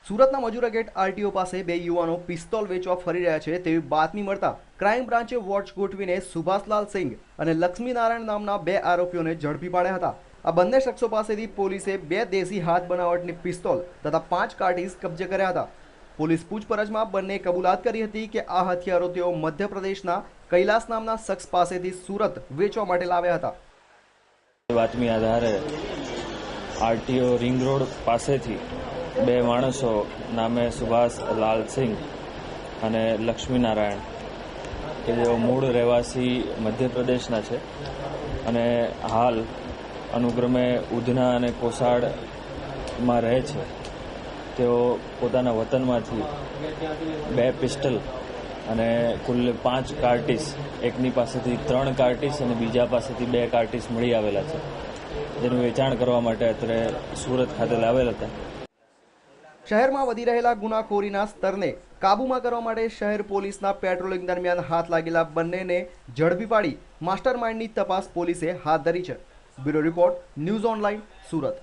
સુરતના Majura gate RTO પાસે બે યુવાનો પિસ્તોલ વેચવા ફરી રહ્યા છે તેવી બાતમી મળતા ક્રાઇમ બ્રાન્ચે વોચ ગોઠવીને સુભાષલાલ સિંઘ અને લક્ષ્મીનારાયણ નામના બે આરોપીઓને ઝડપી પાડ્યા હતા। આ બંને શખ્સો પાસેથી પોલીસે બે દેશી હાથ બનાવટની પિસ્તોલ તથા 5 કાર્ટીજ કબજે કર્યા હતા। પોલીસ પૂછપરછમાં બંને કબૂલાત કરી હતી કે આ હથિયારો તેઓ મધ્યપ્રદેશના કૈલાસ નામના શખ્સ પાસેથી સુરત વેચવા માટે લાવ્યા હતા। બાતમી આધારે આરટીઓ રિંગ રોડ પાસેથી બે માણસો નામે સુભાષ લાલ સિંહ અને લક્ષ્મીનારાયણ કે જેઓ મૂળ રહેવાસી મધ્યપ્રદેશના છે અને હાલ અનુક્રમે ઉધના અને કોસાડમાં રહે છે, તેઓ પોતાના વતનમાંથી બે પિસ્ટલ અને કુલ 5 કાર્ટીસ, એકની પાસેથી 3 કાર્ટીસ અને બીજા પાસેથી 2 કાર્ટીસ મળી આવેલા છે, જેનું વેચાણ કરવા માટે અત્યારે સુરત ખાતે લાવેલ હતા। શહેરમાં વધી રહેલા ગુનાખોરીના સ્તરને કાબૂમાં કરવા માટે શહેર પોલીસના પેટ્રોલિંગ દરમિયાન હાથ લાગેલા બંનેને ઝડપી પાડી માસ્ટર માઇન્ડની તપાસ પોલીસે હાથ ધરી છે। Bureau report, news online, Surat.